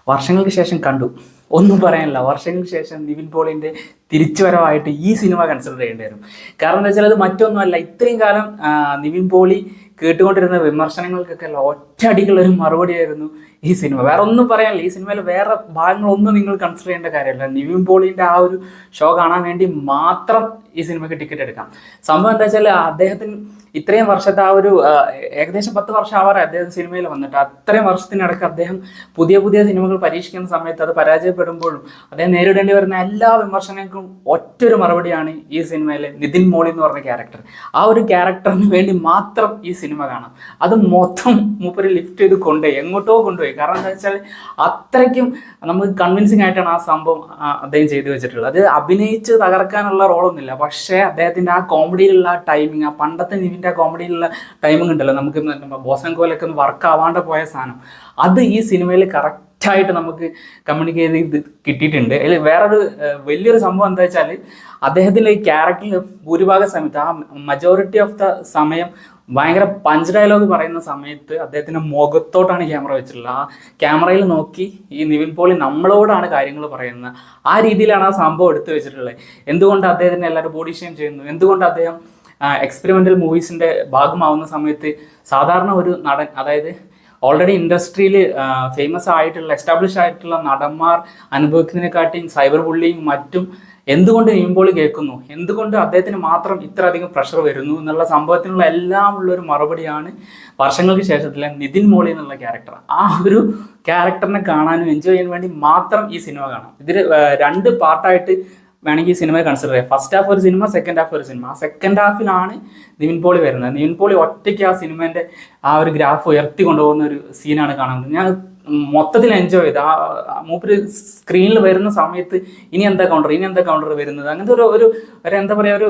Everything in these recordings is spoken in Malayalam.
വർഷങ്ങൾക്ക് ശേഷം കണ്ടു. ഒന്നും പറയാനില്ല. വർഷങ്ങൾക്ക് ശേഷം നിവിൻ പോളിൻ്റെ തിരിച്ചുവരവായിട്ട് ഈ സിനിമ കൺസിഡർ ചെയ്യേണ്ടി വരും. കാരണം എന്താ വെച്ചാൽ അത് മറ്റൊന്നുമല്ല, ഇത്രയും കാലം നിവിൻ പോളി കേട്ടുകൊണ്ടിരുന്ന വിമർശനങ്ങൾക്കൊക്കെ ഒറ്റയടിക്കുള്ള ഒരു മറുപടിയായിരുന്നു ഈ സിനിമ. വേറെ ഒന്നും പറയാനില്ല. ഈ സിനിമയിൽ വേറെ ഭാഗങ്ങളൊന്നും നിങ്ങൾ കൺസിഡർ ചെയ്യേണ്ട കാര്യമില്ല. നിവിൻ പോളിൻ്റെ ആ ഒരു ഷോ കാണാൻ വേണ്ടി മാത്രം ഈ സിനിമയ്ക്ക് ടിക്കറ്റ് എടുക്കാം. സംഭവം എന്താ വെച്ചാൽ അദ്ദേഹത്തിന് ഇത്രയും വർഷത്തെ ആ ഒരു ഏകദേശം 10 വർഷം ആവാറേ അദ്ദേഹം സിനിമയിൽ വന്നിട്ട്. അത്രയും വർഷത്തിനിടയ്ക്ക് അദ്ദേഹം പുതിയ പുതിയ സിനിമകൾ പരീക്ഷിക്കുന്ന സമയത്ത് അത് പരാജയപ്പെടുമ്പോഴും അദ്ദേഹം നേരിടേണ്ടി വരുന്ന എല്ലാ വിമർശനങ്ങൾക്കും ഒറ്റൊരു മറുപടിയാണ് ഈ സിനിമയിലെ നിതിൻ മോളി എന്ന് പറഞ്ഞ ക്യാരക്ടർ. ആ ഒരു ക്യാരക്ടറിന് വേണ്ടി മാത്രം ഈ സിനിമ കാണാം. അത് മൊത്തം മൂപ്പര് ലിഫ്റ്റ് ചെയ്ത് കൊണ്ടുപോയി, എങ്ങോട്ടോ കൊണ്ടുപോയി. കാരണം എന്താ വെച്ചാൽ അത്രയ്ക്കും നമുക്ക് കൺവിൻസിങ് ആയിട്ടാണ് ആ സംഭവം അദ്ദേഹം ചെയ്തു വെച്ചിട്ടുള്ളത്. അത് അഭിനയിച്ച് തകർക്കാനുള്ള റോളൊന്നുമില്ല, പക്ഷേ അദ്ദേഹത്തിൻ്റെ ആ കോമഡിയിലുള്ള ടൈമിങ്, ആ പണ്ടത്തെ നിവിൻ്റെ ആ കോമഡിയിലുള്ള ടൈമിംഗ് ഉണ്ടല്ലോ, നമുക്ക് ബോസൻകോലൊക്കെ ഒന്ന് വർക്ക് ആവാണ്ട് പോയ സാധനം, അത് ഈ സിനിമയിൽ കറക്റ്റായിട്ട് നമുക്ക് കമ്മ്യൂണിക്കേറ്റ് ചെയ്ത് കിട്ടിയിട്ടുണ്ട്. അതിൽ വേറൊരു വലിയൊരു സംഭവം എന്താ വെച്ചാൽ അദ്ദേഹത്തിൻ്റെ ഈ ക്യാരക്ടറിൽ ഭൂരിഭാഗം സമയത്ത് ആ മജോറിറ്റി ഓഫ് ദ സമയം ഭയങ്കര പഞ്ച് ഡയലോഗ് പറയുന്ന സമയത്ത് അദ്ദേഹത്തിൻ്റെ മുഖത്തോട്ടാണ് ക്യാമറ വെച്ചിട്ടുള്ളത്. ആ ക്യാമറയിൽ നോക്കി ഈ നിവിൻ പോളി നമ്മളോടാണ് കാര്യങ്ങൾ പറയുന്നത്. ആ രീതിയിലാണ് ആ സംഭവം എടുത്തു വെച്ചിട്ടുള്ളത്. എന്തുകൊണ്ട് അദ്ദേഹത്തിന് എല്ലാവരും ബോഡി ഷെയിം ചെയ്യുന്നു, എന്തുകൊണ്ട് അദ്ദേഹം എക്സ്പെരിമെൻ്റൽ മൂവീസിൻ്റെ ഭാഗമാവുന്ന സമയത്ത് സാധാരണ ഒരു നടൻ, അതായത് ഓൾറെഡി ഇൻഡസ്ട്രിയിൽ ഫേമസ് ആയിട്ടുള്ള എസ്റ്റാബ്ലിഷ് ആയിട്ടുള്ള നടന്മാർ അനുഭവിക്കുന്നതിനെക്കാട്ടിയും സൈബർ ബുള്ളിയും മറ്റും എന്തുകൊണ്ട് നിവിൻ പോളി കേൾക്കുന്നു, എന്തുകൊണ്ട് അദ്ദേഹത്തിന് മാത്രം ഇത്രയധികം പ്രഷർ വരുന്നു എന്നുള്ള സംഭവത്തിനുള്ള എല്ലാം ഉള്ളൊരു മറുപടിയാണ് വർഷങ്ങൾക്ക് ശേഷത്തിലെ നിതിൻ മോളി എന്നുള്ള ക്യാരക്ടർ. ആ ഒരു ക്യാരക്ടറിനെ കാണാനും എൻജോയ് ചെയ്യാൻ വേണ്ടി മാത്രം ഈ സിനിമ കാണാം. ഇതിൽ 2 പാർട്ടായിട്ട് വേണമെങ്കിൽ ഈ സിനിമയെ കൺസിഡർ ചെയ്യാം. ഫസ്റ്റ് ഹാഫ് ഒരു സിനിമ, സെക്കൻഡ് ഹാഫ് ഒരു സിനിമ. ആ സെക്കൻഡ് ഹാഫിലാണ് നിവിൻ പോളി വരുന്നത്. നിവിൻ പോളി ഒറ്റയ്ക്ക് ആ സിനിമേൻ്റെ ആ ഒരു ഗ്രാഫ് ഉയർത്തി കൊണ്ടുപോകുന്ന ഒരു സീനാണ് കാണുന്നത്. ഞാൻ മൊത്തത്തിൽ എൻജോയ് ചെയ്ത് ആ മൂപ്പര് സ്ക്രീനിൽ വരുന്ന സമയത്ത് ഇനി എന്താ കൗണ്ടർ വരുന്നത്, അങ്ങനത്തെ ഒരു എന്താ പറയുക, ഒരു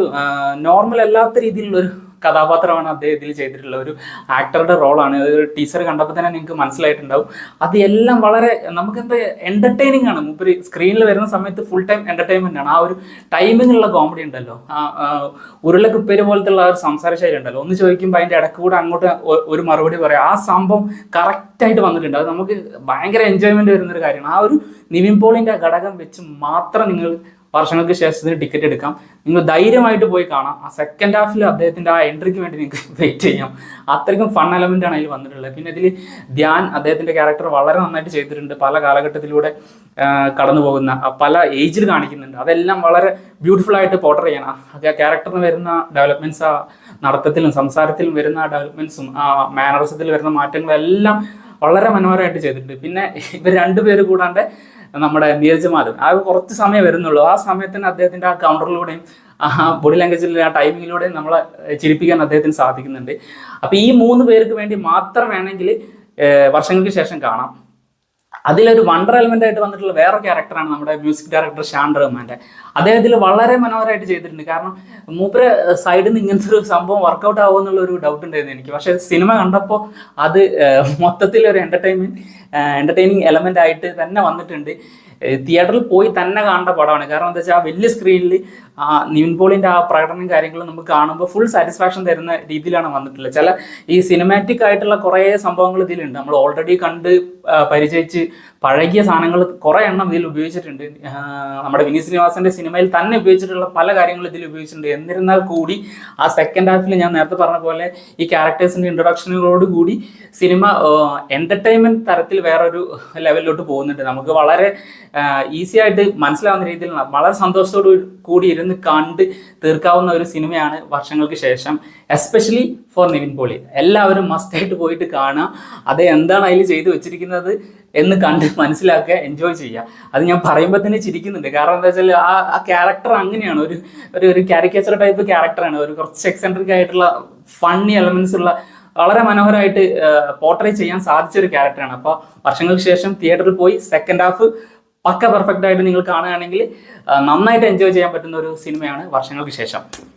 നോർമൽ അല്ലാത്ത രീതിയിലുള്ളൊരു കഥാപാത്രമാണ് അദ്ദേഹം ഇതിൽ ചെയ്തിട്ടുള്ള ഒരു ആക്ടറുടെ റോളാണ്. ഒരു ടീച്ചർ കണ്ടപ്പോൾ തന്നെ നിങ്ങൾക്ക് മനസ്സിലായിട്ടുണ്ടാവും. അത് എല്ലാം വളരെ നമുക്കെന്താ എൻ്റർടൈനിങ് ആണ്. മൂപ്പര് സ്ക്രീനിൽ വരുന്ന സമയത്ത് ഫുൾ ടൈം എൻ്റർടൈൻമെൻ്റ് ആണ്. ആ ഒരു ടൈമിങ്ങുള്ള കോമഡി ഉണ്ടല്ലോ, ഉരുളക്കുപ്പേര് പോലത്തെ ഉള്ള ഒരു സംസാര ശൈലി ഉണ്ടല്ലോ, ഒന്ന് ചോദിക്കുമ്പോൾ അതിൻ്റെ ഇടയ്ക്ക് കൂടെ അങ്ങോട്ട് ഒരു മറുപടി പറയാം. ആ സംഭവം കറക്റ്റായിട്ട് വന്നിട്ടുണ്ട്. അത് നമുക്ക് ഭയങ്കര എൻജോയ്മെൻറ്റ് വരുന്നൊരു കാര്യമാണ്. ആ ഒരു നിവിൻ പോളിൻ്റെ ഘടകം വെച്ച് മാത്രം നിങ്ങൾ വർഷങ്ങൾക്ക് ശേഷത്തിന് ടിക്കറ്റ് എടുക്കാം. നിങ്ങൾ ധൈര്യമായിട്ട് പോയി കാണാം. ആ സെക്കൻഡ് ഹാഫിൽ അദ്ദേഹത്തിൻ്റെ ആ എൻട്രിക്ക് വേണ്ടി നിങ്ങൾക്ക് വെയിറ്റ് ചെയ്യാം. അത്രയ്ക്കും ഫൺ എലമെൻ്റ് ആണ് അതിൽ വന്നിട്ടുള്ളത്. പിന്നെ ഇതിൽ ധ്യാൻ അദ്ദേഹത്തിൻ്റെ ക്യാരക്ടർ വളരെ നന്നായിട്ട് ചെയ്തിട്ടുണ്ട്. പല കാലഘട്ടത്തിലൂടെ കടന്നു പോകുന്ന പല ഏജിൽ കാണിക്കുന്നുണ്ട്. അതെല്ലാം വളരെ ബ്യൂട്ടിഫുൾ ആയിട്ട് പോർട്രേ ചെയ്യണം. അത് ആ ക്യാരക്ടറിന് വരുന്ന ഡെവലപ്മെൻറ്റ്സ്, ആ നടത്തത്തിലും സംസാരത്തിലും വരുന്ന ആ ഡെവലപ്മെൻറ്റ്സും ആ മാനറിസത്തിൽ വരുന്ന മാറ്റങ്ങളെല്ലാം വളരെ മനോഹരമായിട്ട് ചെയ്തിട്ടുണ്ട്. പിന്നെ ഇവർ 2 പേര് കൂടാണ്ട് നമ്മുടെ നീരജ് മാധവൻ ആ കുറച്ച് സമയം വരുന്നുള്ളൂ. ആ സമയത്തിന് അദ്ദേഹത്തിൻ്റെ ആ കൗണ്ടറിലൂടെയും ആ ബോഡി ലാംഗ്വേജിലെ ആ ടൈമിങ്ങിലൂടെയും നമ്മളെ ചിരിപ്പിക്കാൻ അദ്ദേഹത്തിന് സാധിക്കുന്നുണ്ട്. അപ്പോൾ ഈ 3 പേർക്ക് വേണ്ടി മാത്രം വേണമെങ്കിൽ വർഷങ്ങൾക്ക് ശേഷം കാണാം. അതിലൊരു വണ്ടർ എലമെൻ്റ് ആയിട്ട് വന്നിട്ടുള്ള വേറെ ക്യാരക്ടറാണ് നമ്മുടെ മ്യൂസിക് ഡയറക്ടർ ഷാൻ റഹ്മാൻ്റെ. അദ്ദേഹത്തിൽ വളരെ മനോഹരമായിട്ട് ചെയ്തിട്ടുണ്ട്. കാരണം മൂപ്പര് സൈഡിൽ നിന്ന് ഇങ്ങനത്തെ ഒരു സംഭവം വർക്കൗട്ട് ആവുമെന്നുള്ള ഒരു ഡൗട്ട് ഉണ്ടായിരുന്നു എനിക്ക്. പക്ഷേ സിനിമ കണ്ടപ്പോൾ അത് മൊത്തത്തിലൊരു എൻ്റർടൈനിങ് എലമെൻ്റ് ആയിട്ട് തന്നെ വന്നിട്ടുണ്ട്. തിയേറ്ററിൽ പോയി തന്നെ കാണേണ്ട പടമാണ്. കാരണം എന്താ വെച്ചാൽ ആ വലിയ സ്ക്രീനിൽ നിവിൻ പോളിൻ്റെ ആ പ്രകടനം കാര്യങ്ങളും നമുക്ക് കാണുമ്പോൾ ഫുൾ സാറ്റിസ്ഫാക്ഷൻ തരുന്ന രീതിയിലാണ് വന്നിട്ടുള്ളത്. ചില ഈ സിനിമാറ്റിക് ആയിട്ടുള്ള കുറേ സംഭവങ്ങൾ ഇതിലുണ്ട്. നമ്മൾ ഓൾറെഡി കണ്ട് പരിചയിച്ച് പഴകിയ സാധനങ്ങൾ കുറേ എണ്ണം ഇതിൽ ഉപയോഗിച്ചിട്ടുണ്ട്. നമ്മുടെ വിനീത് ശ്രീനിവാസൻ്റെ സിനിമയിൽ തന്നെ ഉപയോഗിച്ചിട്ടുള്ള പല കാര്യങ്ങളും ഇതിൽ ഉപയോഗിച്ചിട്ടുണ്ട്. എന്നിരുന്നാൽ കൂടി ആ സെക്കൻഡ് ഹാഫിൽ ഞാൻ നേരത്തെ പറഞ്ഞ പോലെ ഈ ക്യാരക്ടേഴ്സിൻ്റെ ഇൻട്രൊഡക്ഷനുകളോട് കൂടി സിനിമ എൻ്റർടൈൻമെൻറ്റ് തരത്തിൽ വേറൊരു ലെവലിലോട്ട് പോകുന്നുണ്ട്. നമുക്ക് വളരെ ഈസി ആയിട്ട് മനസ്സിലാവുന്ന രീതിയിൽ വളരെ സന്തോഷത്തോടു കൂടി ഇരുന്ന് കണ്ട് തീർക്കാവുന്ന ഒരു സിനിമയാണ് വർഷങ്ങൾക്ക് ശേഷം, എസ്പെഷ്യലി ഫോർ നിവിൻ പോളി. എല്ലാവരും മസ്റ്റായിട്ട് പോയിട്ട് കാണുക. അത് എന്താണ് അതിൽ ചെയ്തു വെച്ചിരിക്കുന്നത് എന്ന് കണ്ട് മനസ്സിലാക്കുക, എൻജോയ് ചെയ്യുക. അത് ഞാൻ പറയുമ്പോൾ തന്നെ ചിരിക്കുന്നുണ്ട്. കാരണം എന്താ വെച്ചാൽ ആ ക്യാരക്ടർ അങ്ങനെയാണ്, ഒരു കാരിക്കേച്ചർ ടൈപ്പ് ക്യാരക്ടറാണ്. ഒരു കുറച്ച് എക്സെൻട്രിക് ആയിട്ടുള്ള ഫണ്ണി എലമെൻസ് ഉള്ള വളരെ മനോഹരമായിട്ട് പോർട്രേ ചെയ്യാൻ സാധിച്ച ഒരു ക്യാരക്ടറാണ്. അപ്പോൾ വർഷങ്ങൾക്ക് ശേഷം തിയേറ്ററിൽ പോയി സെക്കൻഡ് ഹാഫ് പക്ക പെർഫെക്റ്റ് ആയിട്ട് നിങ്ങൾ കാണുകയാണെങ്കിൽ നന്നായിട്ട് എൻജോയ് ചെയ്യാൻ പറ്റുന്ന ഒരു സിനിമയാണ് വർഷങ്ങൾക്ക് ശേഷം.